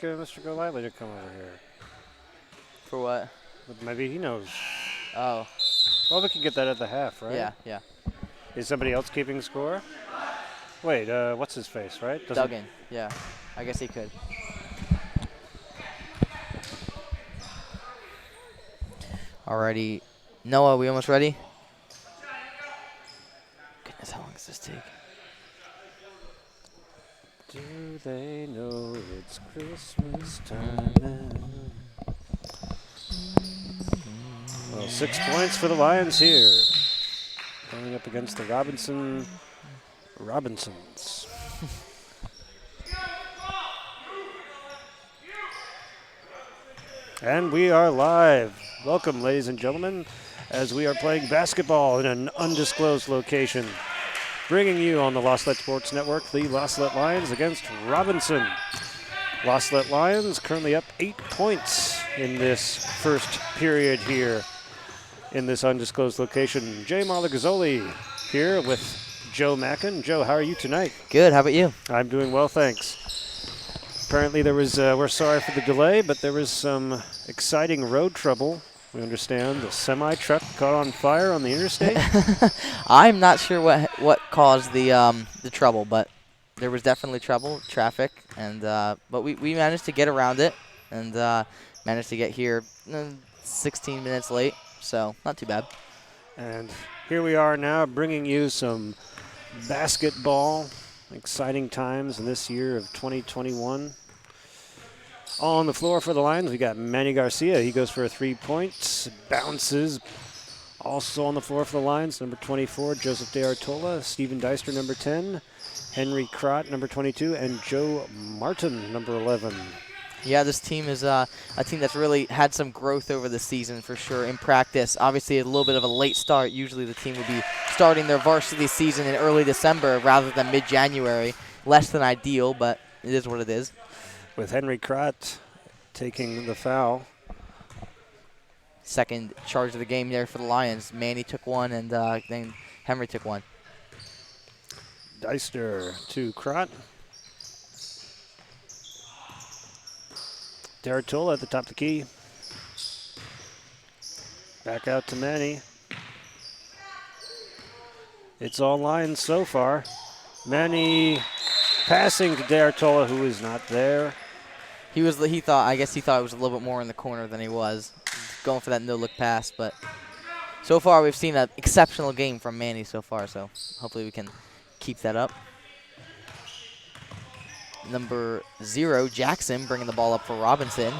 Mr. Golightly to come over here. For what? But maybe he knows. Oh, Well, we can get that at the half, right? yeah. Is somebody else keeping score? Wait, what's his face, right? Duggan, yeah. I guess he could. Alrighty. Noah, we almost ready? Goodness, how long does this take? Do they know it's Christmas time? Well, 6 points for the Lions here. Going up against the Robinsons. And we are live. Welcome, ladies and gentlemen, as we are playing basketball in an undisclosed location. Bringing you on the Salette Sports Network, the Salette Lions against Robinson. Salette Lions currently up 8 points in this first period here in this undisclosed location. Jay Malagazzoli here with Joe Mackin. Joe, how are you tonight? Good, how about you? I'm doing well, thanks. Apparently there was, we're sorry for the delay, but there was some exciting road trouble. We understand the semi-truck caught on fire on the interstate. I'm not sure what caused the trouble, but there was definitely traffic, and but we managed to get around it and managed to get here 16 minutes late, so not too bad. And here we are now bringing you some basketball, exciting times in this year of 2021. On the floor for the Lions, we got Manny Garcia. He goes for a 3 points, bounces. Also on the floor for the Lions, number 24, Joseph DeArtola, Steven Deister, number 10, Henry Crott, number 22, and Joe Martin, number 11. Yeah, this team is a team that's really had some growth over the season for sure in practice. Obviously, a little bit of a late start. Usually the team would be starting their varsity season in early December rather than mid-January. Less than ideal, but it is what it is. With Henry Crott taking the foul. Second charge of the game there for the Lions. Manny took one, and then Henry took one. Deister to Crott. D'Artola at the top of the key. Back out to Manny. It's all Lions so far. Manny passing to D'Artola, who is not there. I guess he thought it was a little bit more in the corner than he was. Going for that no-look pass, but so far we've seen an exceptional game from Manny so far, so hopefully we can keep that up. Number 0, Jackson, bringing the ball up for Robinson.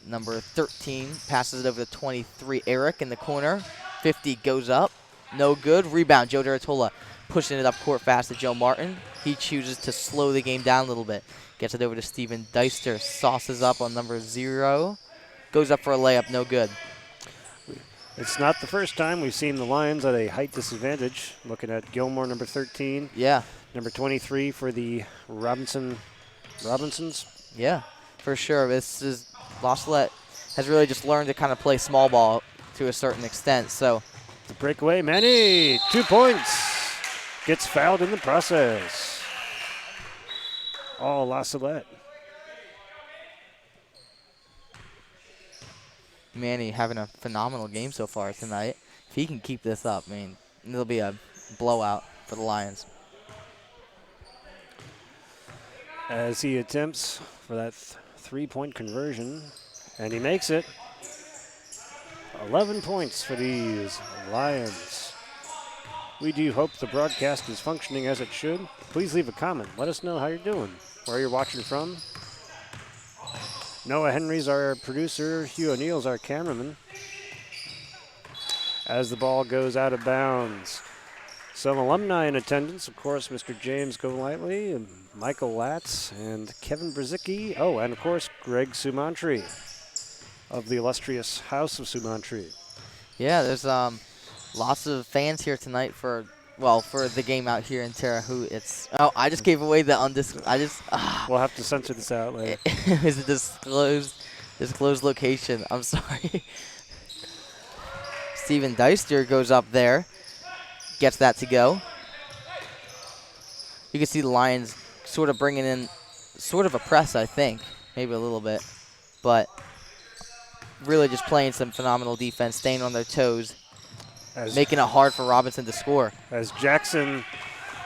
Number 13 passes it over to 23, Eric in the corner. 50 goes up, no good. Rebound, Joe D'Artola pushing it up court fast to Joe Martin. He chooses to slow the game down a little bit. Gets it over to Steven Deister, sauces up on number 0. Goes up for a layup, no good. It's not the first time we've seen the Lions at a height disadvantage. Looking at Gilmore, number 13. Yeah. Number 23 for the Robinsons. Yeah, for sure. This is Salette has really just learned to kind of play small ball to a certain extent. So the breakaway, Manny, 2 points. Gets fouled in the process. All Salette. Manny having a phenomenal game so far tonight. If he can keep this up, I mean, it'll be a blowout for the Lions. As he attempts for that 3-point conversion, and he makes it. 11 points for these Lions. We do hope the broadcast is functioning as it should. Please leave a comment. Let us know how you're doing, where you're watching from. Noah Henry's our producer. Hugh O'Neill's our cameraman. As the ball goes out of bounds. Some alumni in attendance, of course, Mr. James Golightly, and Michael Latz, and Kevin Brzezicki. Oh, and of course, Greg Sumantri of the illustrious House of Sumantri. Yeah, there's lots of fans here tonight for the game out here in Terre Haute. I just gave away the undisclosed. We'll have to censor this out later. It was a disclosed location. I'm sorry. Steven Deister goes up there, gets that to go. You can see the Lions sort of bringing in sort of a press, I think, maybe a little bit, but really just playing some phenomenal defense, staying on their toes, making it hard for Robinson to score. As Jackson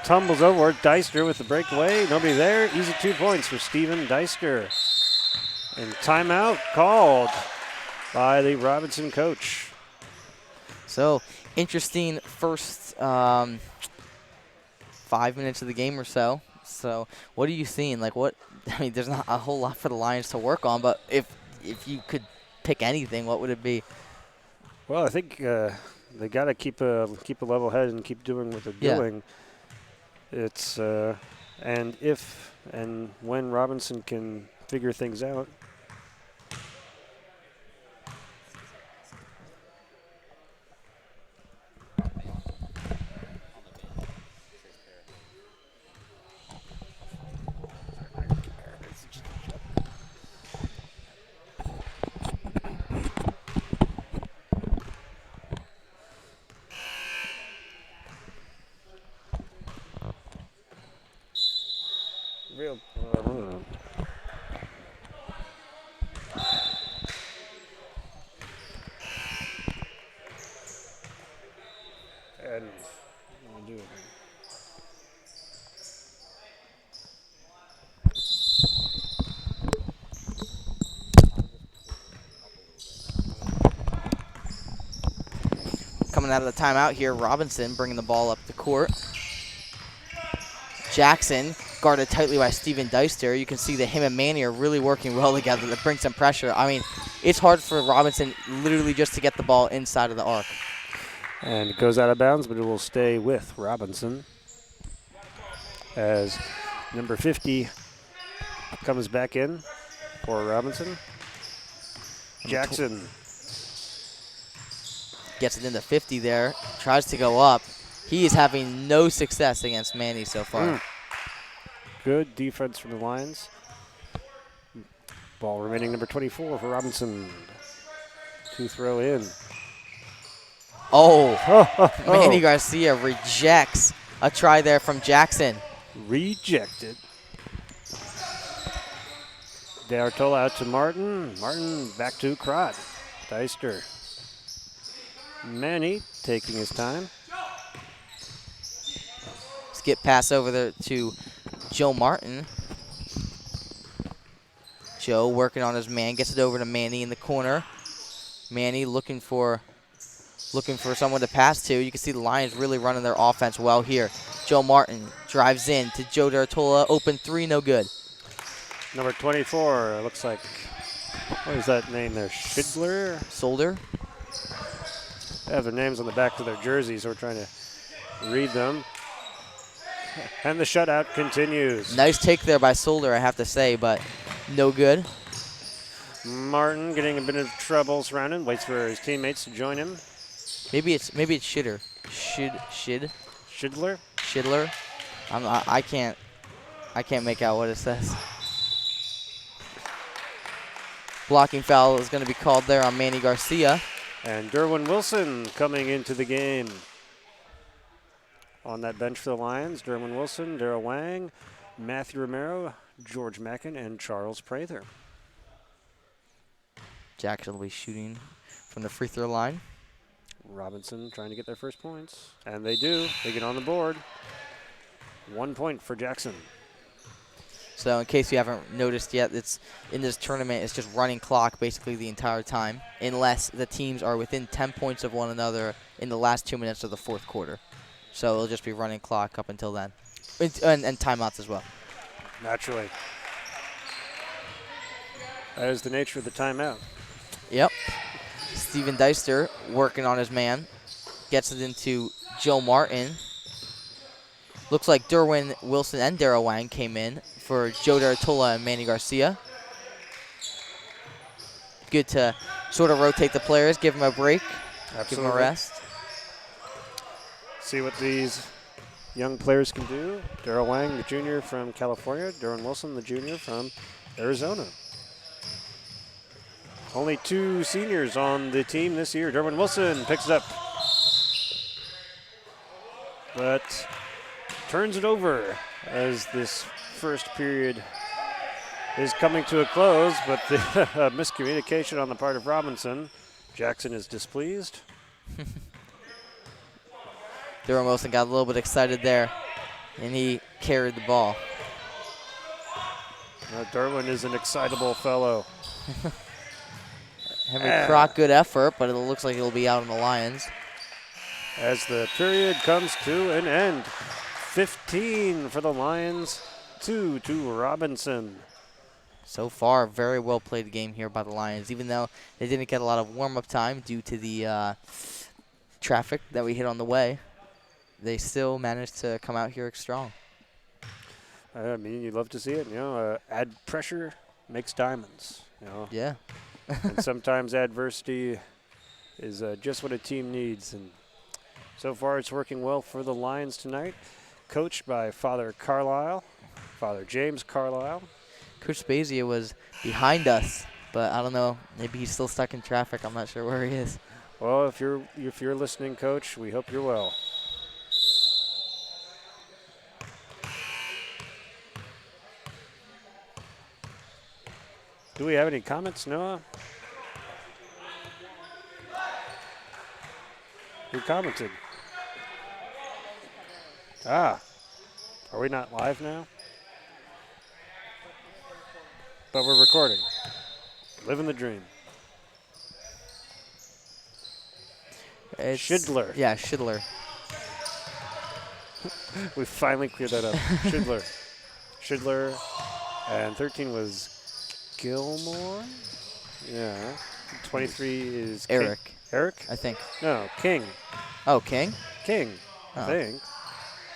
tumbles over, Deister with the breakaway. Nobody there. Easy 2 points for Steven Deister. And timeout called by the Robinson coach. So, interesting first 5 minutes of the game or so. So, what are you seeing? Like, what? I mean, there's not a whole lot for the Lions to work on, but if you could pick anything, what would it be? Well, I think they got to keep a level head and keep doing what they're doing. It's and if and when Robinson can figure things out. Coming out of the timeout here, Robinson bringing the ball up the court. Jackson guarded tightly by Steven Deister. You can see that him and Manny are really working well together to bring some pressure. I mean, it's hard for Robinson literally just to get the ball inside of the arc. And it goes out of bounds, but it will stay with Robinson as number 50 comes back in for Robinson. Jackson gets it into 50 there, tries to go up. He is having no success against Manny so far. Good defense from the Lions. Ball remaining number 24 for Robinson to throw in. Manny Garcia rejects a try there from Jackson. Rejected. De Artola out to Martin. Martin back to Crott. Deister. Manny taking his time. Skip pass over there to Joe Martin. Joe working on his man, gets it over to Manny in the corner. Manny looking for someone to pass to. You can see the Lions really running their offense well here. Joe Martin drives in to Joe D'Artola. Open three, no good. Number 24, looks like, what is that name there? Schidler? Solder. They have their names on the back of their jerseys, so we're trying to read them. And the shutout continues. Nice take there by Solder, I have to say, but no good. Martin getting a bit of trouble surrounded, waits for his teammates to join him. Maybe it's Shidder. Schidler? Schidler. I can't make out what it says. Blocking foul is going to be called there on Manny Garcia. And Derwin Wilson coming into the game. On that bench for the Lions, Derwin Wilson, Darrell Wang, Matthew Romero, George Mackin, and Charles Prather. Jackson will be shooting from the free throw line. Robinson trying to get their first points. And they do. They get on the board. 1 point for Jackson. So in case you haven't noticed yet, it's in this tournament, it's just running clock basically the entire time, unless the teams are within 10 points of one another in the last 2 minutes of the fourth quarter. So it'll just be running clock up until then. And timeouts as well. Naturally. That is the nature of the timeout. Yep. Steven Deister working on his man. Gets it into Joe Martin. Looks like Derwin Wilson and Darrell Wang came in for Joe D'Artola and Manny Garcia. Good to sort of rotate the players, give them a break, Absolutely. give them a rest. See what these young players can do. Darrell Wang, the junior from California. Derwin Wilson, the junior from Arizona. Only 2 seniors on the team this year. Derwin Wilson picks it up, but turns it over as this first period is coming to a close, but the miscommunication on the part of Robinson. Jackson is displeased. Durham Wilson got a little bit excited there, and he carried the ball. Derwin is an excitable fellow. Henry Crock, good effort, but it looks like he'll be out on the Lions. As the period comes to an end, 15 for the Lions, 2 to Robinson. So far, very well played game here by the Lions, even though they didn't get a lot of warm-up time due to the traffic that we hit on the way. They still managed to come out here strong. I mean, you love to see it. Add pressure makes diamonds. Yeah. And sometimes adversity is just what a team needs. And so far, it's working well for the Lions tonight. Coached by Father James Carlisle. Coach Spezia was behind us, but I don't know. Maybe he's still stuck in traffic. I'm not sure where he is. Well, if you're listening, Coach, we hope you're well. Do we have any comments, Noah? Who commented? Are we not live now? But we're recording. Living the dream. Schindler. Yeah, Schindler. We finally cleared that up. Schindler. And 13 was Gilmore. Yeah. 23 is Eric. King. Eric? I think. No, King. Oh, King? King, Oh. I think.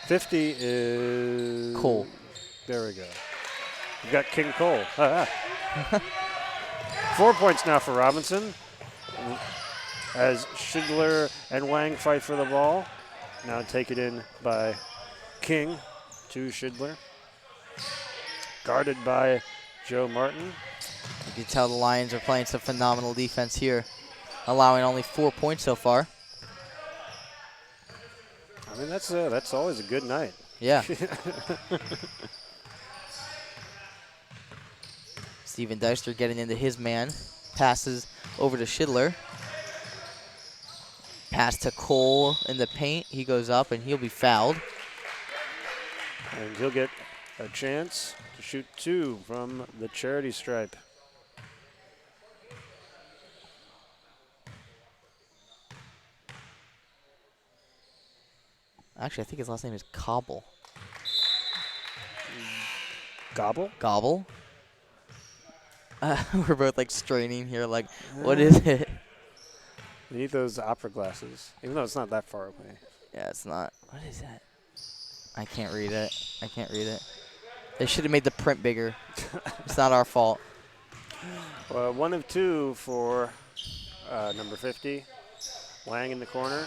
50 is... Cole. There we go. We've got King Cole. 4 points now for Robinson. As Schindler and Wang fight for the ball. Now taken in by King to Schindler. Guarded by Joe Martin. You can tell the Lions are playing some phenomenal defense here, allowing only 4 points so far. I mean, that's always a good night. Yeah. Steven Deister getting into his man. Passes over to Schindler. Pass to Cole in the paint. He goes up and he'll be fouled. And he'll get a chance to shoot 2 from the charity stripe. Actually, I think his last name is Cobble. Gobble? Gobble? We're both like straining here, like, what is it? You need those opera glasses, even though it's not that far away. Yeah, it's not. What is that? I can't read it. I can't read it. They should have made the print bigger. It's not our fault. Well, 1 of 2 for number 50. Wang in the corner.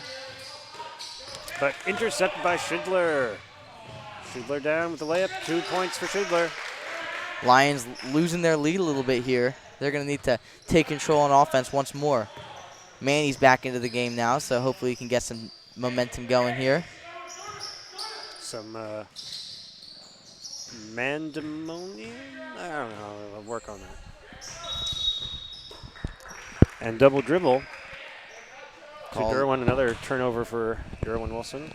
But intercepted by Schindler. Schindler down with the layup. 2 points for Schindler. Lions losing their lead a little bit here. They're going to need to take control on offense once more. Manny's back into the game now, so hopefully he can get some momentum going here. Some mandemonium? I don't know. I'll work on that. And double dribble to Derwin. Another turnover for Derwin Wilson.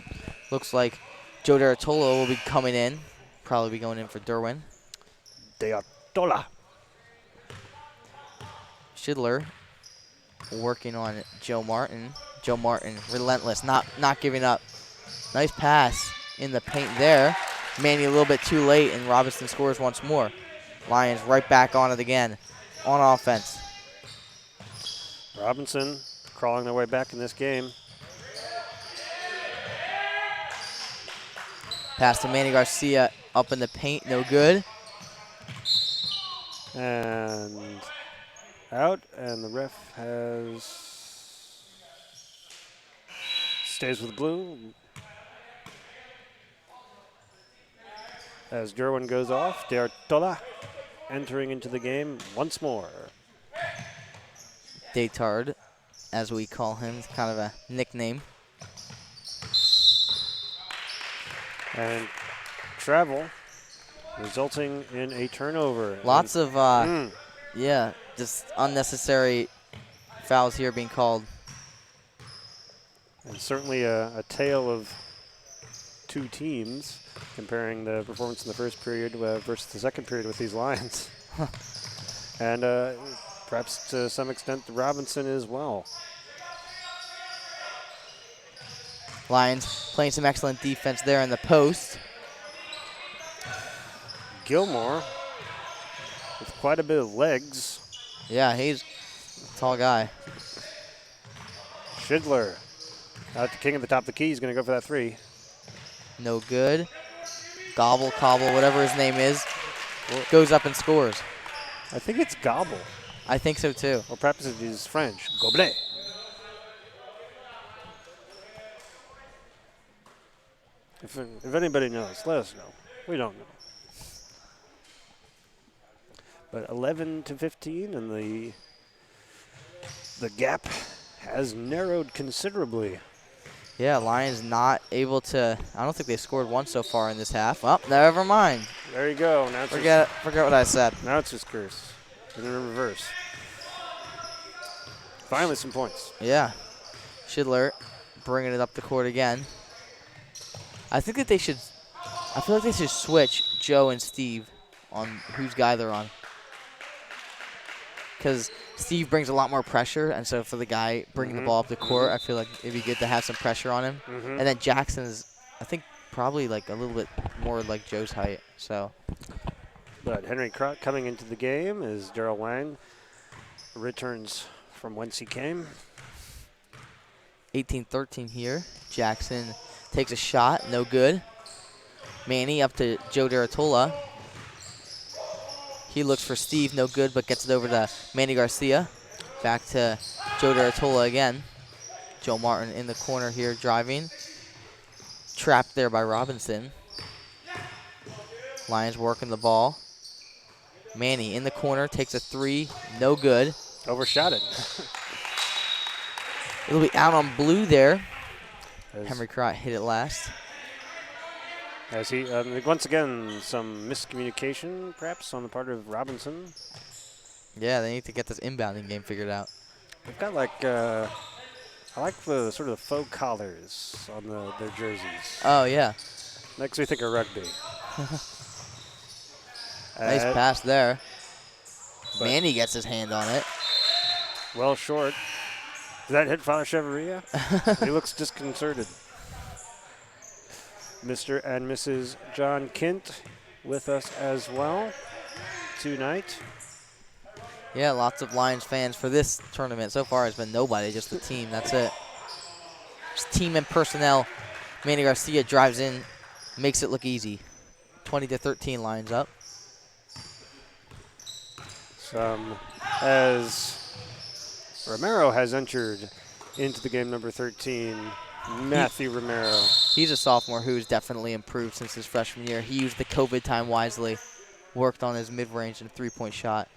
Looks like Joe D'Artolo will be coming in. Probably be going in for Derwin. D'Artola. Schindler working on Joe Martin. Joe Martin, relentless, not giving up. Nice pass in the paint there. Manny a little bit too late, and Robinson scores once more. Lions right back on it again on offense. Robinson crawling their way back in this game. Pass to Manny Garcia up in the paint, no good. And out, and the ref stays with blue. As Derwin goes off, D'Artola entering into the game once more. Daytard, as we call him, it's kind of a nickname. And travel resulting in a turnover. Lots of, Mm. yeah, just unnecessary fouls here being called. And certainly a tale of two teams comparing the performance in the first period versus the second period with these Lions. And perhaps to some extent Robinson as well. Lions playing some excellent defense there in the post. Gilmore with quite a bit of legs. Yeah, he's a tall guy. Schindler out the king at the top of the key. He's going to go for that three. No good. Gobble, Cobble, whatever his name is, goes up and scores. I think it's Gobble. I think so too. Or perhaps it is French. Goblet. If anybody knows, let us know. We don't know. But 11-15, and the gap has narrowed considerably. Yeah, Lions not able to. I don't think they scored once so far in this half. Oh, never mind. There you go. Now it's Forget what I said. Now it's just curse. In reverse. Finally, some points. Yeah. Schindler bringing it up the court again. I think that they should. I feel like they should switch Joe and Steve on whose guy they're on. Because Steve brings a lot more pressure, and so for the guy bringing the ball up the court, I feel like it'd be good to have some pressure on him. And then Jackson is, I think, probably like a little bit more like Joe's height. So. But Henry Crott coming into the game as Daryl Wang returns from whence he came. 18-13 here. Jackson takes a shot, no good. Manny up to Joe Deratola. He looks for Steve, no good, but gets it over to Manny Garcia. Back to Joe Deratola again. Joe Martin in the corner here driving. Trapped there by Robinson. Lions working the ball. Manny in the corner, takes a three, no good. Overshot it. It'll be out on blue there. Henry Crott hit it last. As he, once again, some miscommunication, perhaps, on the part of Robinson. Yeah, they need to get this inbounding game figured out. They've got like, I like the sort of faux collars on their jerseys. Oh, yeah. Makes me think of rugby. Nice pass there. Manny gets his hand on it. Well short. Did that hit Father Cheveria? He looks disconcerted. Mr. and Mrs. John Kint with us as well tonight. Yeah, lots of Lions fans for this tournament. So far has been nobody, just the team. That's it. Just team and personnel. Manny Garcia drives in, makes it look easy. 20-13 Lions up. As Romero has entered into the game number 13, Matthew Romero. He's a sophomore who's definitely improved since his freshman year. He used the COVID time wisely, worked on his mid-range and three-point shot,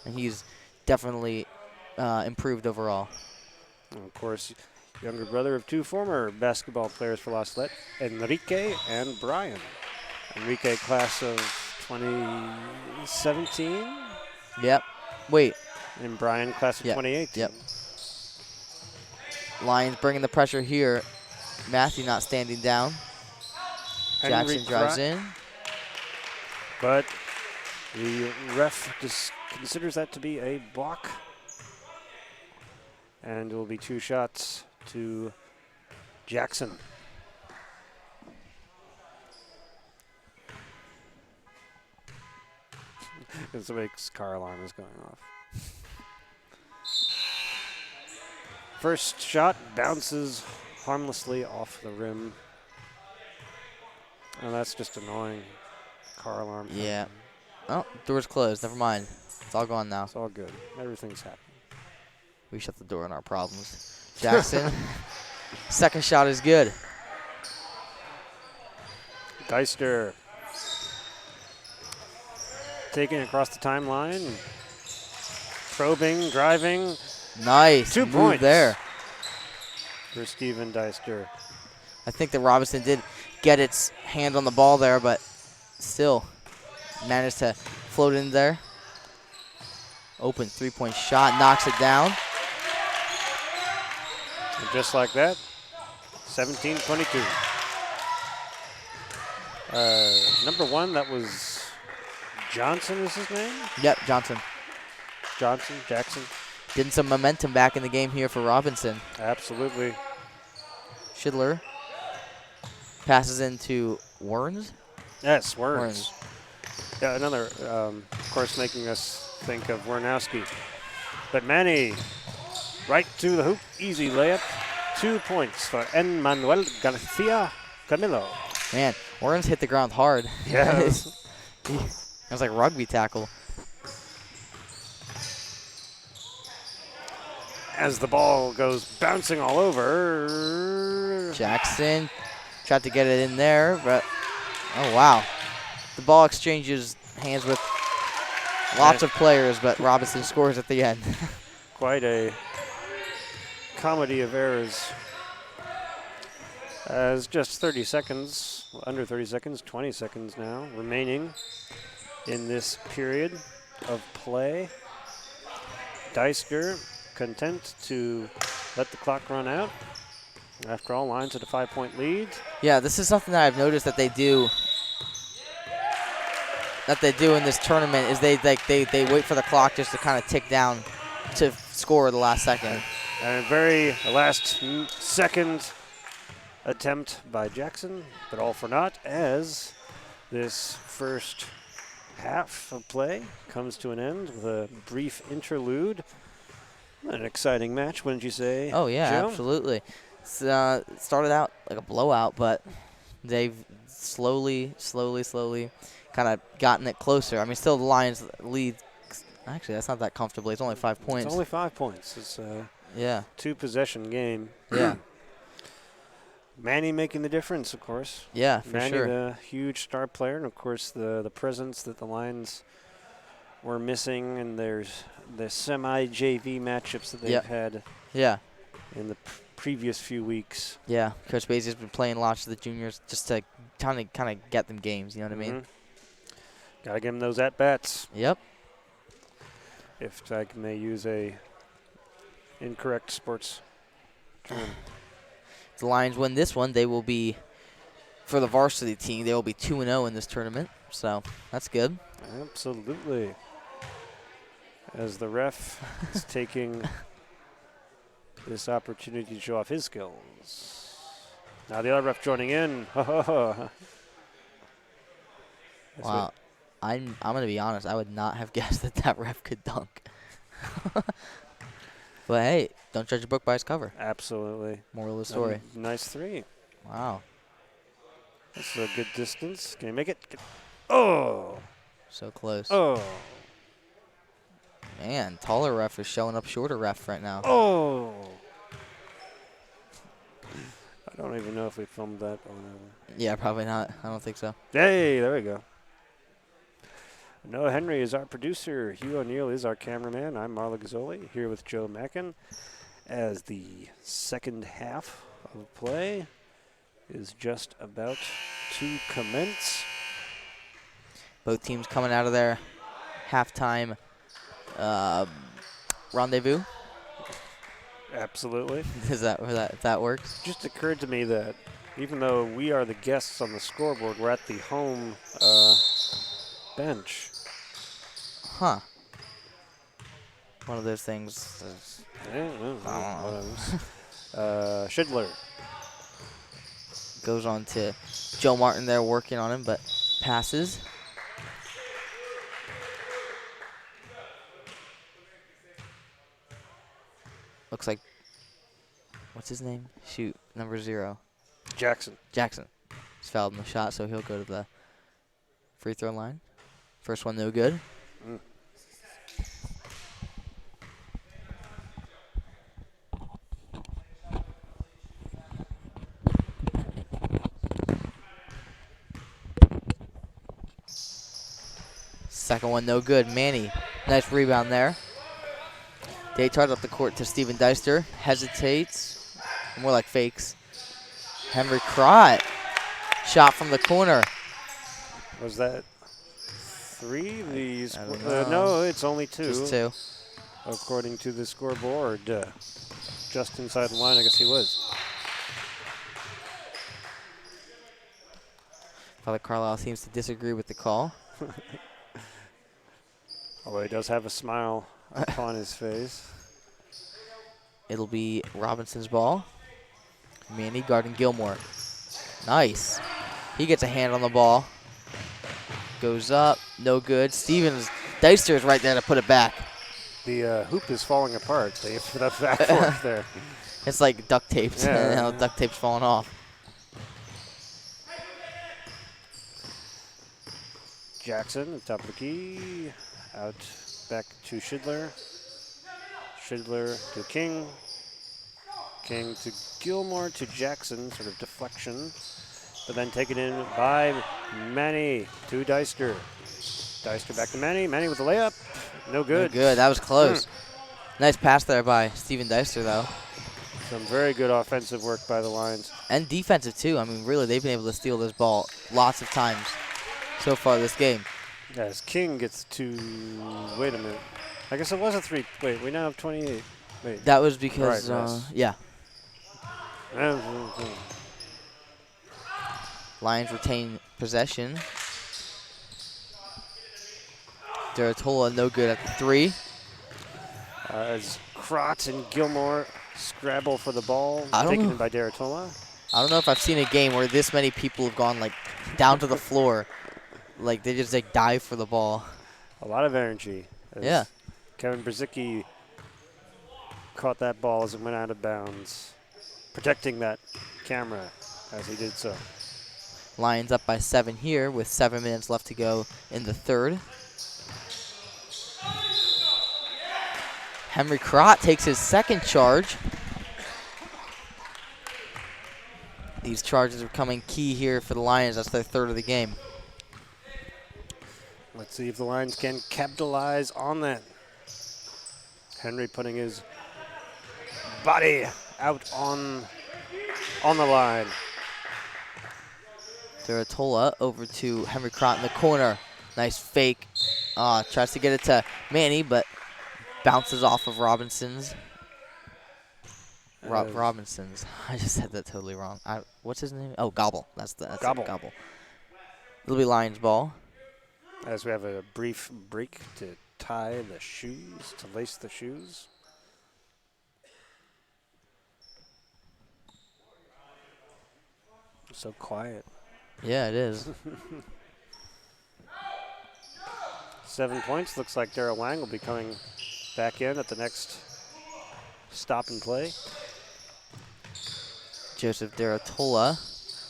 and he's definitely improved overall. And of course, younger brother of two former basketball players for La Salette, Enrique and Brian. Enrique, class of 2017. Yep. Wait. And Brian, class of 2018. Yep. Lions bringing the pressure here. Matthew not standing down. Jackson drives in. But the ref just considers that to be a block. And it will be two shots to Jackson. And somebody's car alarm is going off. First shot bounces harmlessly off the rim. Oh, that's just annoying. Car alarm. Yeah. Oh, door's closed. Never mind. It's all gone now. It's all good. Everything's happening. We shut the door on our problems. Jackson. Second shot is good. Deister taking across the timeline. Probing, driving. Nice. 2 move points there for Steven Deister. I think that Robinson did get its hand on the ball there, but still managed to float in there. Open three-point shot, knocks it down. And just like that, 17-22. Number 1, that was Johnson is his name? Yep, Johnson. Jackson. Getting some momentum back in the game here for Robinson. Absolutely. Schindler passes into Werns. Yes, Werns. Yeah, another, of course, making us think of Wernowski. But Manny, right to the hoop, easy layup. 2 points for Manuel Garcia Camilo. Man, Werns hit the ground hard. Yeah. It was like rugby tackle. As the ball goes bouncing all over. Jackson tried to get it in there, but oh wow. The ball exchanges hands with lots of players, but Robinson scores at the end. Quite a comedy of errors. As just 30 seconds, under 30 seconds, 20 seconds now remaining in this period of play. Deister content to let the clock run out. After all, Lions at a 5-point lead. Yeah, this is something that I've noticed that they do. In this tournament is they wait for the clock just to kind of tick down to score the last second. And a very last second attempt by Jackson, but all for naught as this first half of play comes to an end with a brief interlude. An exciting match, wouldn't you say? Oh yeah, Joe? absolutely. It started out like a blowout, but they've slowly kind of gotten it closer. I mean, still the Lions lead. Actually, that's not that comfortably. It's only 5 points. It's only 5 points. It's a yeah. 2-possession game. Yeah. Manny making the difference, of course. Yeah, for Manny, sure. the huge star player, and of course the presence that the Lions were missing, and there's the semi-JV matchups that they've had. Yeah. In the previous few weeks. Yeah, Coach Basie's been playing lots of the juniors just to kind of get them games. You know what I mean? Got to give them those at bats. Yep. If I may use a incorrect sports term. If the Lions win this one, they will be, for the varsity team, they will be 2-0 in this tournament. So that's good. Absolutely. As the ref is taking this opportunity to show off his skills. Now the other ref joining in. Wow. I'm going to be honest. I would not have guessed that ref could dunk. But, hey, don't judge a book by its cover. Absolutely. Moral of the story. Nice three. Wow. That's a good distance. Can you make it? Oh. So close. Oh. Man, taller ref is showing up shorter ref right now. Oh. I don't even know if we filmed that or whatever. Yeah, probably not. I don't think so. Hey, there we go. Noah Henry is our producer. Hugh O'Neill is our cameraman. I'm Marla Gazzoli here with Joe Mackin as the second half of play is just about to commence. Both teams coming out of their halftime rendezvous. Absolutely. Is that if that works? Just occurred to me that even though we are the guests on the scoreboard, we're at the home bench. Huh. One of those things. Is Schindler. Goes on to Joe Martin there working on him, but passes. Looks like, what's his name? Shoot, number 0. Jackson. Jackson. He's fouled in the shot, so he'll go to the free throw line. First one, no good. Second one, no good. Manny, nice rebound there. They charge up the court to Steven Deister. Hesitates. More like fakes. Henry Crott. Shot from the corner. Was that 3? I don't know. No, it's only 2. Just 2. According to the scoreboard. Just inside the line, I guess he was. Father Carlisle seems to disagree with the call. Although he does have a smile upon his face. It'll be Robinson's ball. Manny guarding Gilmore. Nice. He gets a hand on the ball. Goes up. No good. Stevens. Deister is right there to put it back. The hoop is falling apart. They put up back forth there. It's like duct taped. Yeah. Now duct tape's falling off. Jackson at the top of the key. Out back to Schindler. Schindler to King. King to Gilmore to Jackson. Sort of deflection. But then taken in by Manny to Deister. Deister back to Manny. Manny with a layup. No good. No good. That was close. Nice pass there by Steven Deister, though. Some very good offensive work by the Lions. And defensive, too. I mean, really, they've been able to steal this ball lots of times so far this game. As King gets to, wait a minute. I guess it was a 3. Wait, we now have 28. Wait. That was because, Right, yes. yeah. Lions retain possession. Deratola no good at the 3. As Krotz and Gilmore scrabble for the ball, I don't taken know. in by Deratola. I don't know if I've seen a game where this many people have gone like down to the floor. Like they just like dive for the ball. A lot of energy. As Yeah. Kevin Brzezicki caught that ball as it went out of bounds, protecting that camera as he did so. Lions up by 7 here with 7 minutes left to go in the 3rd. Henry Crott takes his 2nd charge. These charges are coming key here for the Lions. That's their 3rd of the game. Let's see if the Lions can capitalize on that. Henry putting his body out on the line. Deratola over to Henry Crott in the corner. Nice fake. Tries to get it to Manny, but bounces off of Robinson's. Robinson's. I just said that totally wrong. What's his name? Oh, Gobble. That's Gobble. it, Gobble. It'll be Lions ball. As we have a brief break to tie the shoes, to lace the shoes. So quiet. Yeah, it is. 7 points. Looks like Darrell Wang will be coming back in at the next stop and play. Joseph Deratola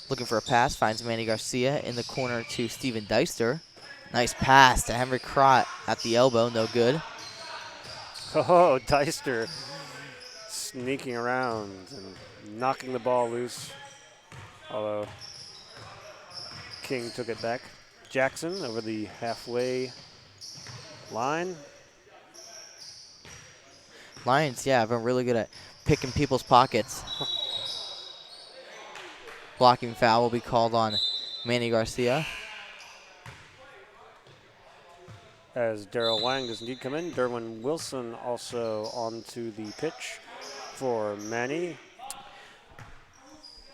looking for a pass. Finds Manny Garcia in the corner to Steven Deister. Nice pass to Henry Crott at the elbow. No good. Oh, Deister sneaking around and knocking the ball loose. Although King took it back. Jackson over the halfway line. Lions, yeah, have been really good at picking people's pockets. Blocking foul will be called on Manny Garcia. As Darrell Wang does indeed come in. Derwin Wilson also onto the pitch for Manny.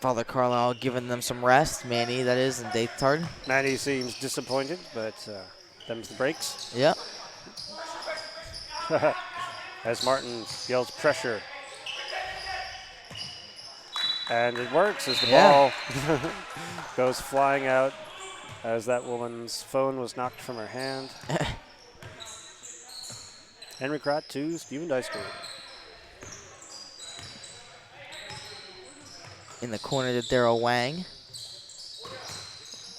Father Carlisle giving them some rest. Manny, that is, and Daytard. Manny seems disappointed, but them's the breaks. Yep. As Martin yells pressure. And it works as the ball goes flying out as that woman's phone was knocked from her hand. Henry Crott to Steven Deister. In the corner to Darrell Wang.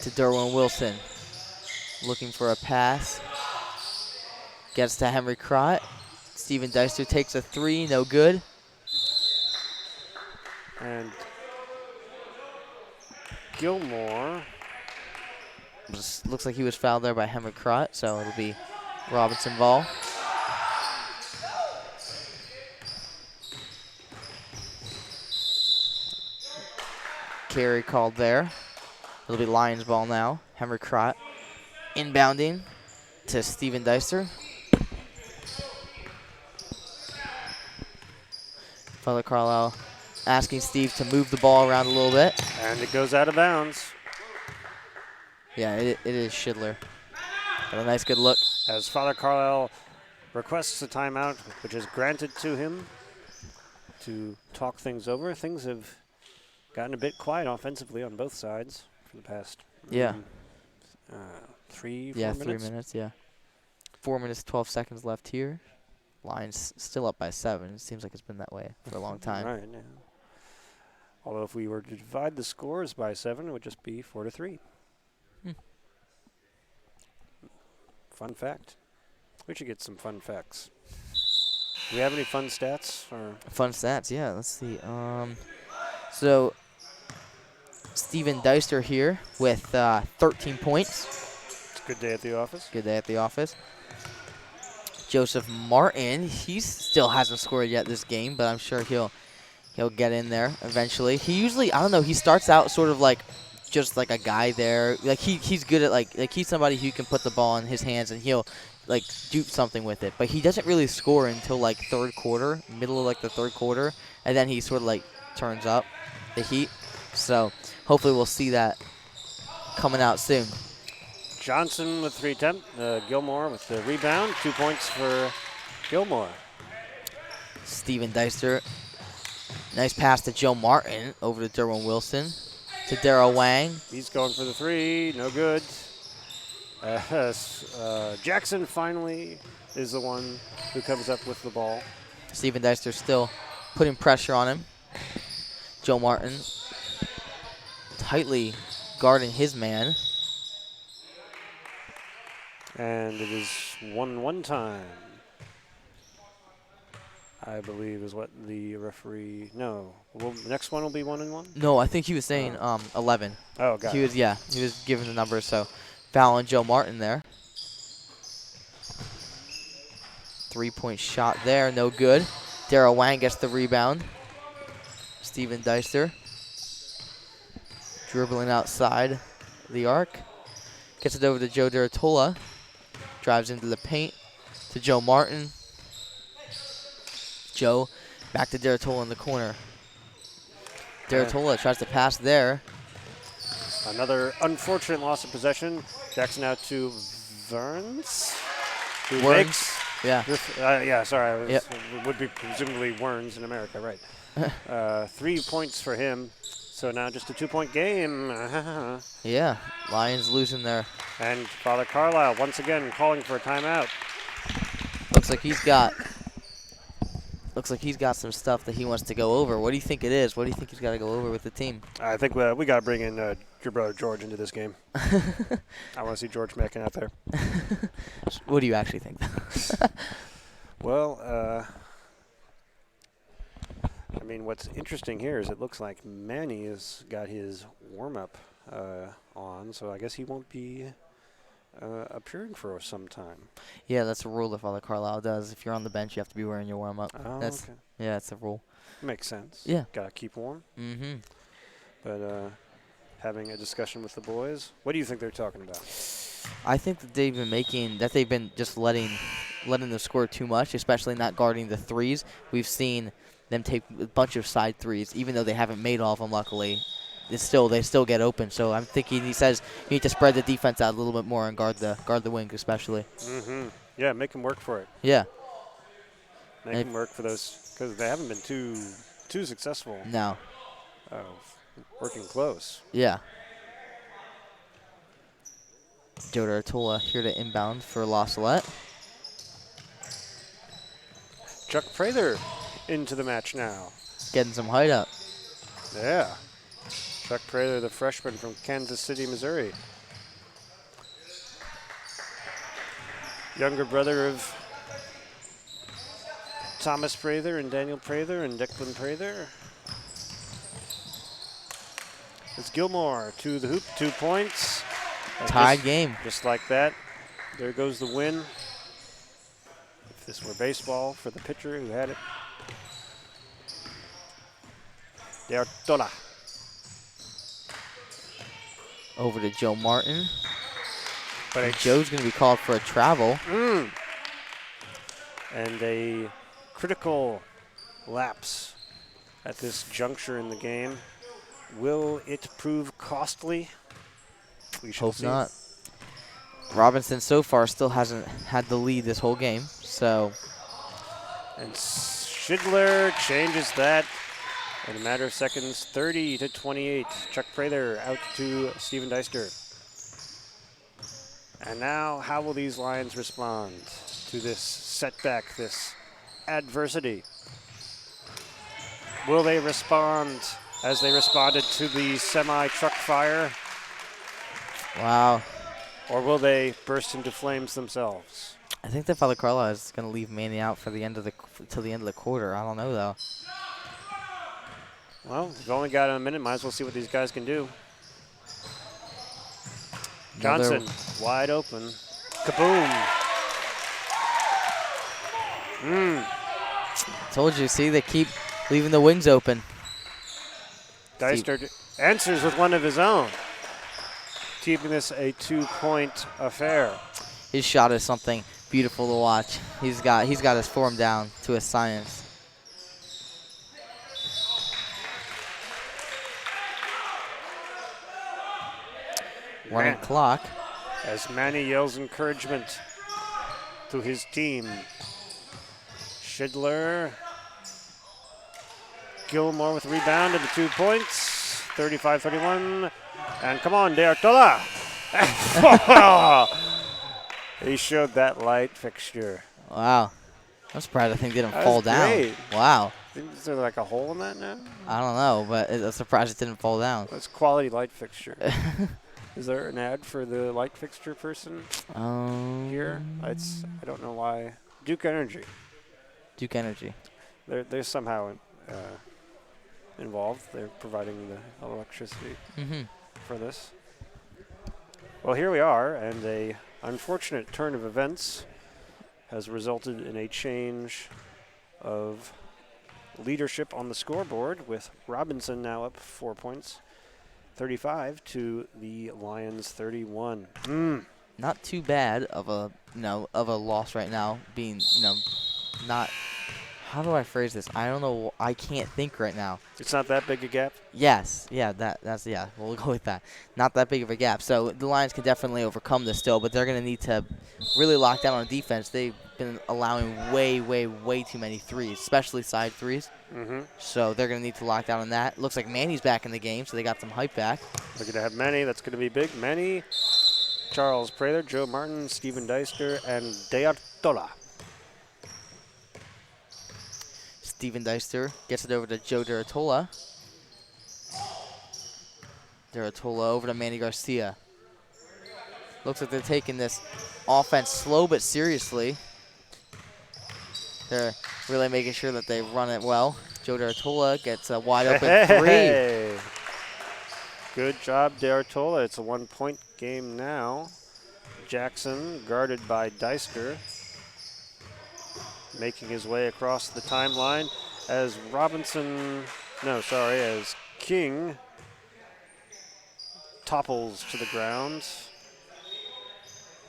To Derwin Wilson. Looking for a pass. Gets to Henry Crott. Steven Deister takes a 3, no good. And Gilmore. Just looks like he was fouled there by Henry Crott, so it'll be Robinson ball. Carry called there. It'll be Lions ball now. Henry Crott inbounding. to Steven Deister. Father Carlisle asking Steve to move the ball around a little bit. And it goes out of bounds. Yeah, it is Schindler. Got a nice good look. As Father Carlisle requests a timeout, which is granted to him to talk things over. Things have gotten a bit quiet offensively on both sides for the past 3 minutes. 3 minutes, yeah. 4 minutes, 12 seconds left here. Lions still up by 7. It seems like it's been that way for a long time. Right, yeah. Although if we were to divide the scores by 7, it would just be 4-3. Fun fact. We should get some fun facts. Do we have any fun stats? Or Fun stats, yeah. Let's see. So Steven Deister here with 13 points. it's a good day at the office. Good day at the office. Joseph Martin, he still hasn't scored yet this game, but I'm sure he'll get in there eventually. He usually, I don't know, he starts out sort of like just like a guy there. Like he's good at like he's somebody who can put the ball in his hands and he'll like do something with it. But he doesn't really score until like third quarter, middle of like the third quarter, and then he sort of like turns up the heat. So hopefully we'll see that coming out soon. Johnson with 3 attempt. Gilmore with the rebound. 2 points for Gilmore. Steven Deister. Nice pass to Joe Martin over to Derwin Wilson. To Darrell Wang. He's going for the 3. No good. Jackson finally is the one who comes up with the ball. Steven Deister still putting pressure on him. Joe Martin tightly guarding his man. And it is 1-1 time. I believe is what the referee. No, the next one will be 1-1. No, I think he was saying 11. Oh, got it. He was giving the numbers. So foul on Joe Martin there. 3-point shot there, no good. Darrell Wang gets the rebound. Steven Deister dribbling outside the arc. Gets it over to Joe Deratola. Drives into the paint to Joe Martin. Joe back to Deratola in the corner. Deratola tries to pass there. Another unfortunate loss of possession. Jackson out to Verns. Who Werns. makes. Yeah. Sorry. Yep. It would be presumably Werns in America, right. 3 points for him. So now just a 2-point game. Yeah. Lions losing there. And Father Carlisle once again calling for a timeout. Looks like he's got some stuff that he wants to go over. What do you think it is? What do you think he's got to go over with the team? I think we got to bring in your brother George into this game. I want to see George Mackin out there. What do you actually think? Well, I mean, what's interesting here is it looks like Manny has got his warm-up on, so I guess he won't be appearing for some time. Yeah, that's a rule that Father Carlisle does. If you're on the bench, you have to be wearing your warm-up. Oh, that's okay. Yeah, that's a rule. Makes sense. Yeah. Got to keep warm. Mm-hmm. But having a discussion with the boys, what do you think they're talking about? I think that they've been just letting them score too much, especially not guarding the threes. We've seen them take a bunch of side threes, even though they haven't made all of them, luckily. They still get open. So I'm thinking he says you need to spread the defense out a little bit more and guard the wings especially. Mm-hmm. Yeah, make them work for it. Yeah. Make them work for those, because they haven't been too successful. No. Working close. Yeah. Joe Deratola here to inbound for La Salette. Chuck Prather into the match now. Getting some height up. Yeah. Chuck Prather, the freshman from Kansas City, Missouri. Younger brother of Thomas Prather and Daniel Prather and Declan Prather. It's Gilmore to the hoop, 2 points. Tied game. Just like that. There goes the win. If this were baseball for the pitcher who had it. Dertola. Over to Joe Martin. But Joe's going to be called for a travel. And a critical lapse at this juncture in the game. Will it prove costly? We shall Hope see. not. Robinson so far still hasn't had the lead this whole game, so. And Schindler changes that in a matter of seconds, 30-28. Chuck Prather out to Steven Deister. And now, how will these Lions respond to this setback, this adversity? Will they respond as they responded to the semi-truck fire? Wow. Or will they burst into flames themselves? I think that Father Carlisle is going to leave Manny out for the end of the till the end of the quarter. I don't know though. Well, we've only got a minute. Might as well see what these guys can do. Johnson, wide open. Kaboom. Told you. See, they keep leaving the wings open. Deister answers with one of his own, keeping this a 2-point affair. His shot is something beautiful to watch. He's got his form down to a science. Running clock. As Manny yells encouragement to his team. Schindler. Gilmore with the rebound and the 2 points. 35-31. And come on, De Artola. He showed that light fixture. Wow. I'm surprised that thing didn't That fall was down. great. Wow. Is there like a hole in that now? I don't know, but I'm surprised it didn't fall down. That's quality light fixture. Is there an ad for the light fixture person here? I don't know why. Duke Energy. Duke Energy. They're somehow involved. They're providing the electricity for this. Well, here we are, and a unfortunate turn of events has resulted in a change of leadership on the scoreboard, with Robinson now up 4 points, 35 to the Lions 31. Not too bad of a loss right now, being not. How do I phrase this? I don't know. I can't think right now. It's not that big a gap? Yes. Yeah, that's we'll go with that. Not that big of a gap. So the Lions can definitely overcome this still, but they're going to need to really lock down on defense. They've been allowing way too many threes, especially side threes. So they're going to need to lock down on that. Looks like Manny's back in the game, so they got some hype back. Looking to have Manny. That's going to be big. Manny, Charles Prather, Joe Martin, Steven Deister, and De Artola. Steven Deister gets it over to Joe Duratola. Duratola over to Manny Garcia. Looks like they're taking this offense slow but seriously. They're really making sure that they run it well. Joe Duratola gets a wide open three. Good job, De Artola. It's a 1-point game now. Jackson guarded by Deister, making his way across the timeline as as King topples to the ground.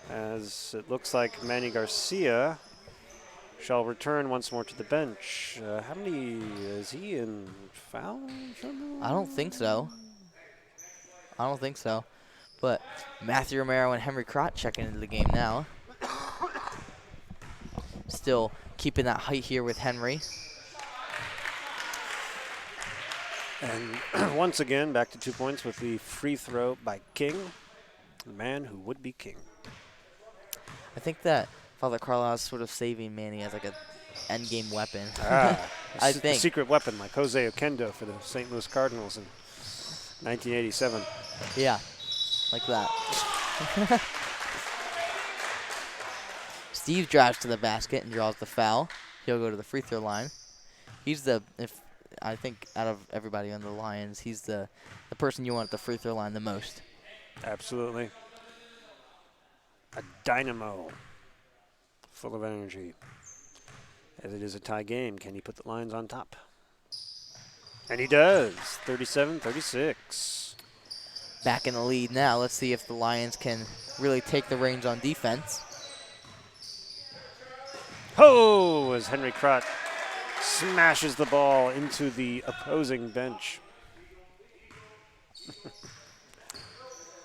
As it looks like Manny Garcia shall return once more to the bench. How many is he in foul trouble? I don't think so. But Matthew Romero and Henry Crott checking into the game now. Still keeping that height here with Henry. And once again, back to 2 points with the free throw by King, the man who would be king. I think that Father Carlisle is sort of saving Manny as like an endgame weapon. I think. A secret weapon like Jose Oquendo for the St. Louis Cardinals in 1987. Yeah, like that. Steve drives to the basket and draws the foul. He'll go to the free throw line. He's I think out of everybody on the Lions, he's the person you want at the free throw line the most. Absolutely. A dynamo, full of energy. As it is a tie game, can he put the Lions on top? And he does, 37-36. Back in the lead now. Let's see if the Lions can really take the reins on defense. Oh, as Henry Crott smashes the ball into the opposing bench.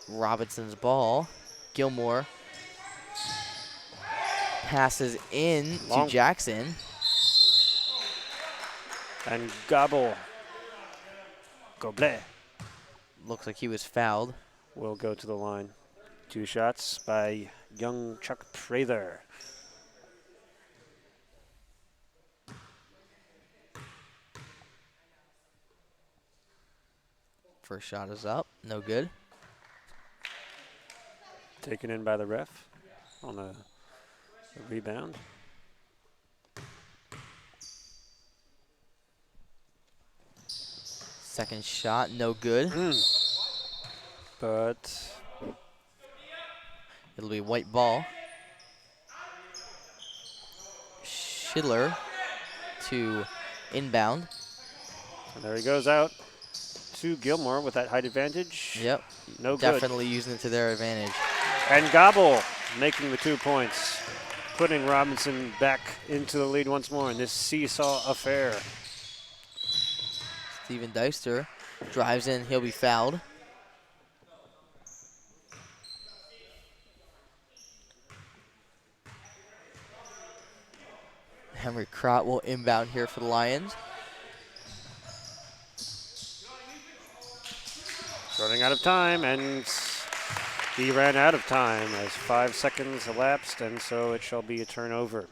Robinson's ball. Gilmore passes in Long. to Jackson. And Goblet Looks like he was fouled. will go to the line. 2 shots by young Chuck Prather. First shot is up. No good. Taken in by the ref on a rebound. Second shot, no good. But It'll be white ball. Schindler to inbound. and there he goes out to Gilmore with that height advantage. Yep. No good. Definitely using it to their advantage. And Gobble making the 2 points, putting Robinson back into the lead once more in this seesaw affair. Steven Deister drives in. He'll be fouled. Henry Crott will inbound here for the Lions. Running out of time, and he ran out of time as 5 seconds elapsed, and so it shall be a turnover.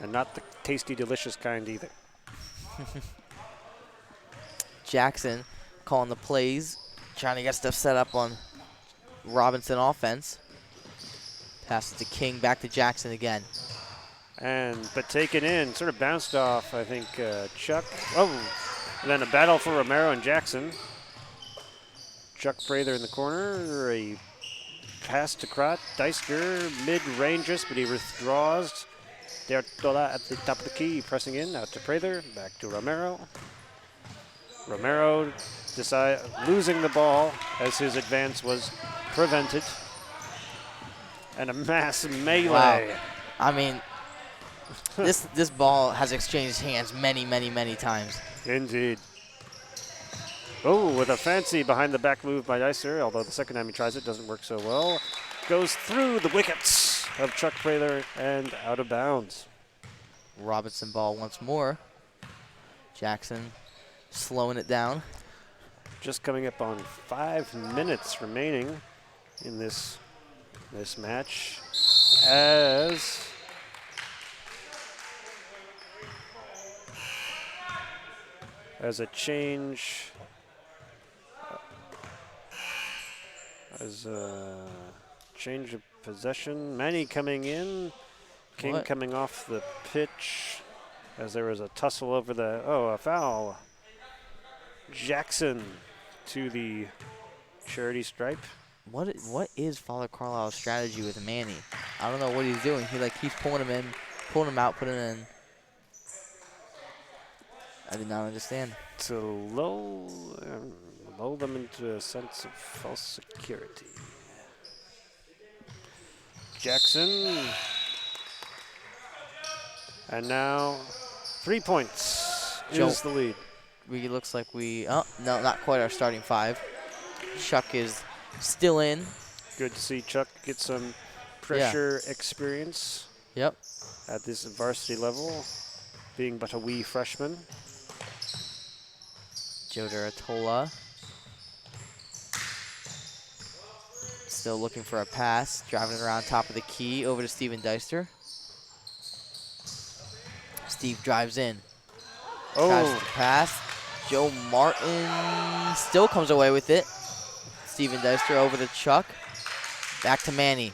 And not the tasty, delicious kind either. Jackson calling the plays, trying to get stuff set up on Robinson offense. Passes to King, back to Jackson again. But taken in, sort of bounced off, I think, Chuck. Oh, and then a battle for Romero and Jackson. Chuck Prather in the corner, a pass to Crott. Deister mid-ranges, but he withdraws. Dertola at the top of the key, pressing in, out to Prather, back to Romero. Romero losing the ball as his advance was prevented. And a mass melee. Wow. I mean, this ball has exchanged hands many, many, many times. Indeed. Oh, with a fancy behind the back move by Deister, although the second time he tries it doesn't work so well. Goes through the wickets of Chuck Prather and out of bounds. Robinson ball once more. Jackson slowing it down. Just coming up on 5 minutes remaining in this match as a change of possession. Manny coming in, King coming off the pitch as there was a tussle over a foul. Jackson to the charity stripe. What is Father Carlisle's strategy with Manny? I don't know what he's doing. He keeps pulling him in, pulling him out, putting him in. I did not understand. To lull them into a sense of false security. Jackson. And now 3 points is the lead. Looks like no, not quite our starting 5. Chuck is still in. Good to see Chuck get some pressure experience. Yep. At this varsity level, being but a wee freshman. Joe Deratola still looking for a pass, driving it around top of the key over to Steven Deister. Steve drives in. Tries to pass. Joe Martin still comes away with it. Steven Deister over to Chuck. Back to Manny.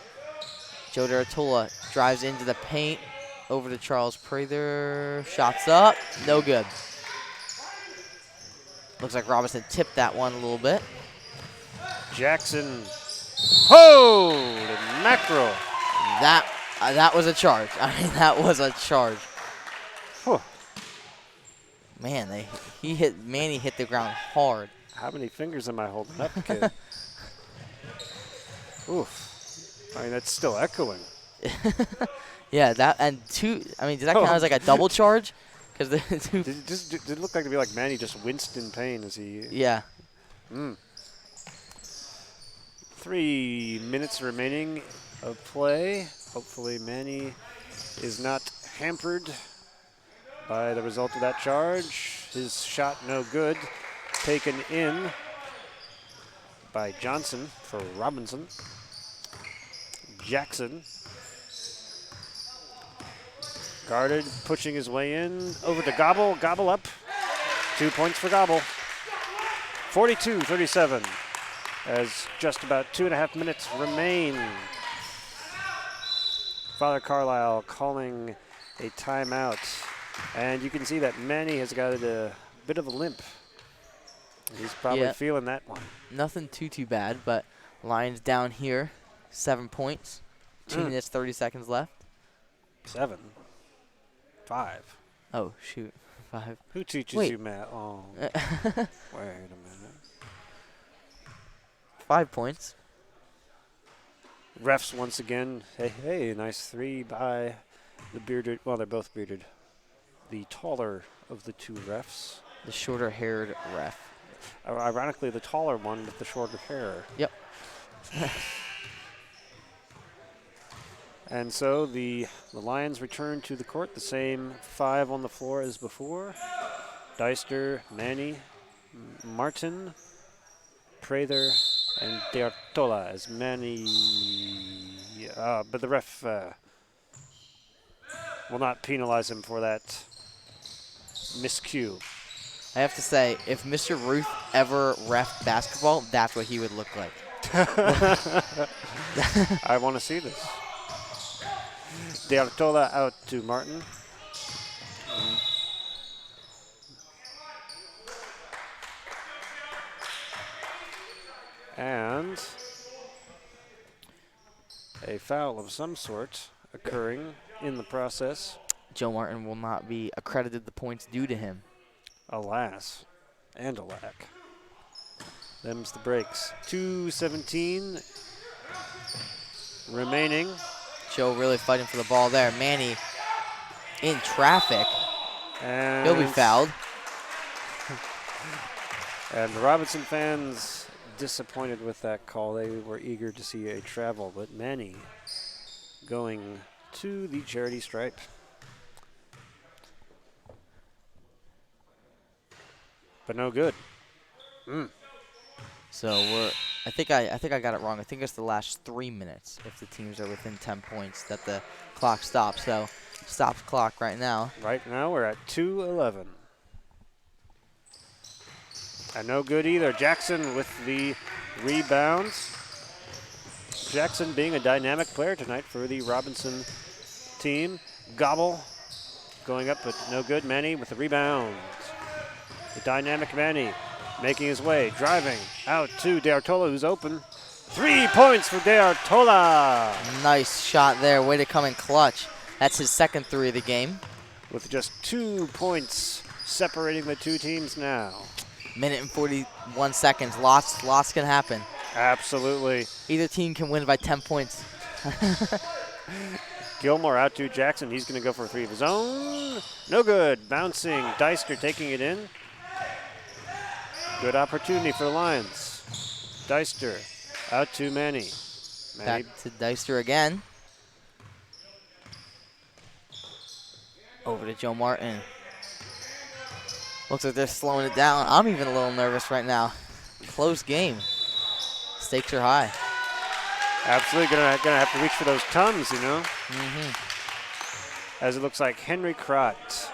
Joe Deratola drives into the paint. Over to Charles Prather. Shots up. No good. Looks like Robinson tipped that one a little bit. Jackson. Holy mackerel. That was a charge. I mean, that was a charge. Whew. Man, Manny hit the ground hard. How many fingers am I holding up, kid? Oof. I mean, that's still echoing. Yeah, that and two. I mean, does that Oh. count as like a double charge? Because the two. Did it look like to be like Manny just winced in pain as he? Yeah. 3 minutes remaining of play. Hopefully Manny is not hampered by the result of that charge. His shot no good. Taken in by Johnson for Robinson. Jackson. Guarded, pushing his way in. Over to Gobble. Gobble up. 2 points for Gobble. 42-37. As just about 2.5 minutes remain. Father Carlisle calling a timeout. And you can see that Manny has got a bit of a limp. He's probably feeling that one. Nothing too bad, but Lions down here, 7 points. 2 minutes, 30 seconds left. 7. 5. Oh, shoot. 5. Who teaches you math? Oh. Wait a minute. 5 points. Refs once again. Hey, nice 3 by the bearded. Well, they're both bearded. The taller of the 2 refs. The shorter-haired ref. Ironically, the taller one with the shorter hair. Yep. And so the Lions return to the court. The same 5 on the floor as before. Deister, Manny, Martin, Prather, and D'Artola as Manny. But the ref will not penalize him for that miscue. I have to say, if Mr. Ruth ever ref basketball, that's what he would look like. I want to see this. D'Artola out to Martin. And a foul of some sort occurring in the process. Joe Martin will not be accredited the points due to him. Alas, and alack. Them's the breaks. 2:17 remaining. Joe really fighting for the ball there. Manny in traffic. And He'll be fouled. And the Robinson fans disappointed with that call. They were eager to see a travel, but Manny going to the charity stripe. But no good. So I think I got it wrong. I think it's the last 3 minutes if the teams are within 10 points that the clock stops. So stop the clock right now. Right now we're at 2:11. And no good either. Jackson with the rebounds. Jackson being a dynamic player tonight for the Robinson team. Gobble going up, but no good. Manny with the rebound. The dynamic Manny making his way, driving out to D'Artola, who's open. 3 points for D'Artola. Nice shot there. Way to come in clutch. That's his second 3 of the game. With just 2 points separating the two teams now. Minute and 41 seconds. Lots can happen. Absolutely. Either team can win by 10 points. Gilmore out to Jackson. He's going to go for a 3 of his own. No good. Bouncing. Deister taking it in. Good opportunity for the Lions. Deister out to Manny. Back to Deister again. Over to Joe Martin. Looks like they're slowing it down. I'm even a little nervous right now. Close game. Stakes are high. Absolutely gonna have to reach for those tons, you know. As it looks like Henry Crott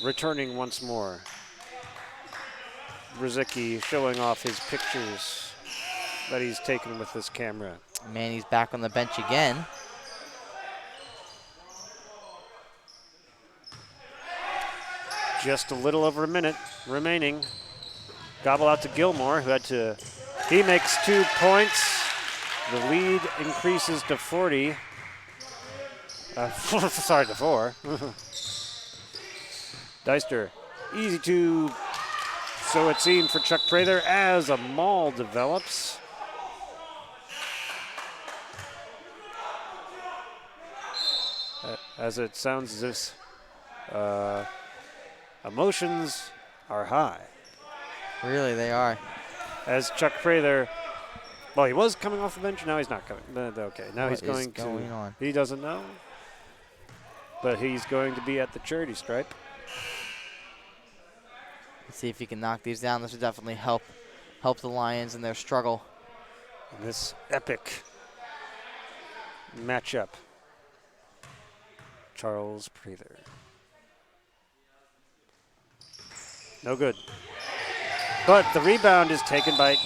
returning once more. Brzezicki showing off his pictures that he's taken with this camera. Manny's back on the bench again. Just a little over a minute remaining. Gobble out to Gilmore, he makes 2 points. The lead increases to 40. Sorry, to 4. Deister, easy to, so it seemed for Chuck Prather as a maul develops. as it sounds as if emotions are high. Really, they are. As Chuck Prather, well, he was coming off the bench. Now he's not coming. Okay, now he's What is going on? He doesn't know, but he's going to be at the charity stripe. Let's see if he can knock these down. This would definitely help the Lions in their struggle. In this epic matchup. Charles Prather. No good. But the rebound is taken by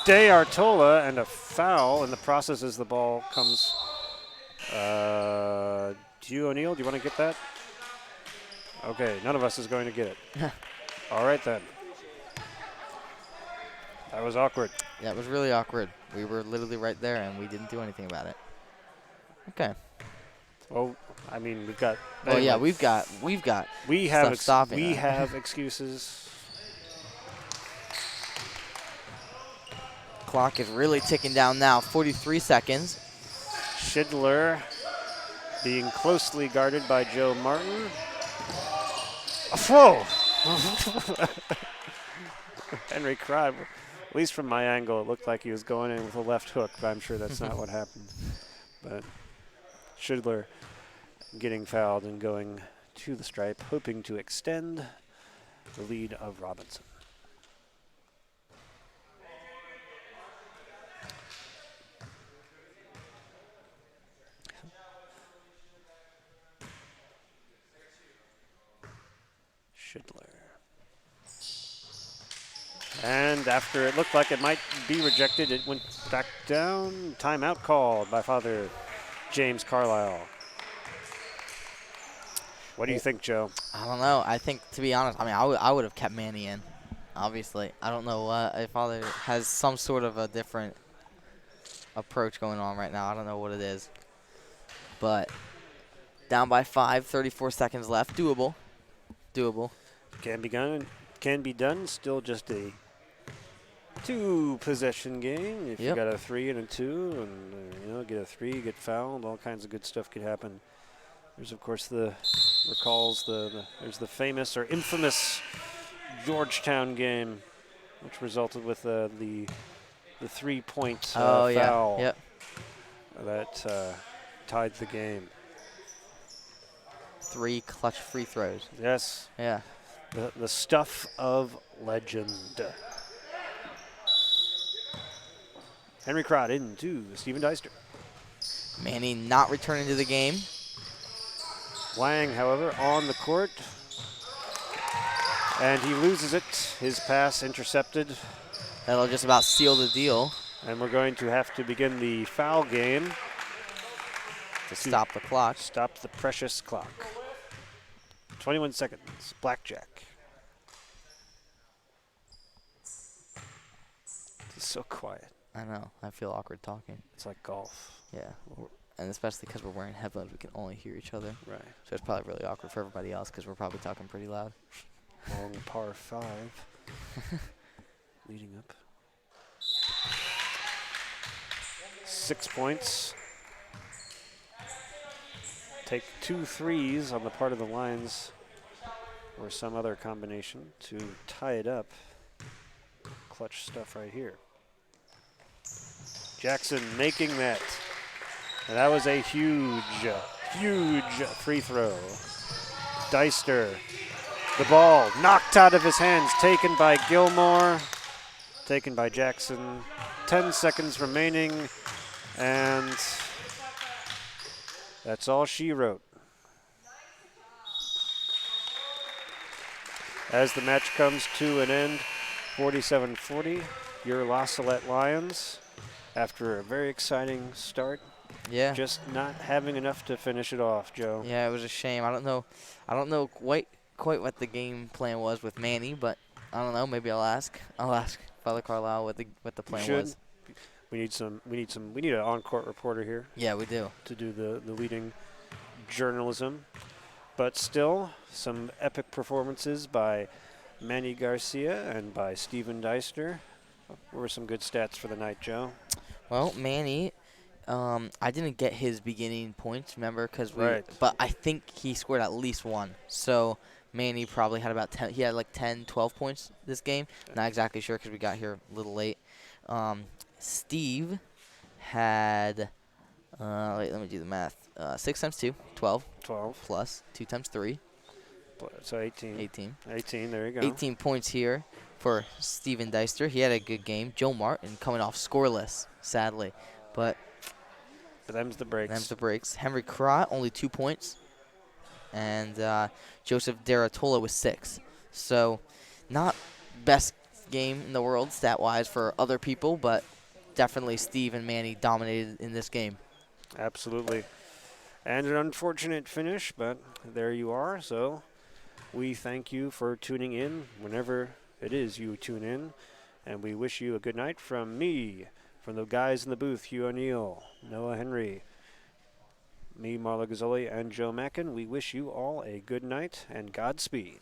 De Artola, and a foul in the process as the ball comes. To you, O'Neill, do you want to get that? Okay, none of us is going to get it. All right, then. That was awkward. Yeah, it was really awkward. We were literally right there, and we didn't do anything about it. Okay. Well, I mean, we've got. Well, yeah, anyway, we've got. we have stuff stopping we that. have excuses. Clock is really ticking down now. 43 seconds. Schindler being closely guarded by Joe Martin. Whoa! Henry Cribe, at least from my angle, it looked like he was going in with a left hook, but I'm sure that's not what happened. But Schindler getting fouled and going to the stripe, hoping to extend the lead of Robinson. Schindler. And after it looked like it might be rejected, it went back down. Timeout called by Father James Carlisle. What do you think, Joe? I don't know. I think, to be honest, I mean, I would have kept Manny in, obviously. I don't know if Father has some sort of a different approach going on right now. I don't know what it is. But down by 5, 34 seconds left. Doable. Can be done. Still just a 2-possession game. If you got a 3 and a 2, and get a 3, get fouled, all kinds of good stuff could happen. There's of course there's the famous or infamous Georgetown game, which resulted with the 3-point foul. Yep. That tied the game. 3 clutch free throws. Yes. Yeah. The stuff of legend. Henry Crott into Stephen Deister. Manny not returning to the game. Wang, however, on the court. And he loses it. His pass intercepted. That'll just about seal the deal. And we're going to have to begin the foul game. To stop the clock. Stop the precious clock. 21 seconds. Blackjack. It's so quiet. I know. I feel awkward talking. It's like golf. Yeah. And especially because we're wearing headphones, we can only hear each other. Right. So it's probably really awkward for everybody else because we're probably talking pretty loud. Long par 5. Leading up. 6 points. Take 2 threes on the part of the Lions or some other combination to tie it up. Clutch stuff right here. Jackson making that. And that was a huge free throw. Deister. The ball knocked out of his hands, taken by Gilmore, taken by Jackson. 10 seconds remaining, and that's all she wrote. As the match comes to an end, 47-40, your La Salette Lions, after a very exciting start, just not having enough to finish it off, Joe. Yeah, it was a shame. I don't know quite what the game plan was with Manny, but I don't know. Maybe I'll ask Father Carlisle what the plan was. We need an on-court reporter here. Yeah, we do. To do the leading journalism. But still, some epic performances by Manny Garcia and by Stephen Deister. What were some good stats for the night, Joe? Well, Manny I didn't get his beginning points, remember? Right. But I think he scored at least one. So Manny probably had about 10. He had like 10, 12 points this game. Not exactly sure because we got here a little late. Steve had, wait, let me do the math. 6 times 2, 12, 12. plus 2 times 3, So 18. 18. 18, there you go. 18 points here for Steven Deister. He had a good game. Joe Martin coming off scoreless, sadly. But Them's the breaks. them's the breaks. Henry Crott, only 2 points. And Joseph Deratola with 6. So not best game in the world stat-wise for other people, but definitely Steve and Manny dominated in this game. Absolutely. And an unfortunate finish, but there you are. So we thank you for tuning in whenever it is you tune in. And we wish you a good night from me, from the guys in the booth, Hugh O'Neill, Noah Henry, me, Marla Gazzoli, and Joe Mackin. We wish you all a good night and Godspeed.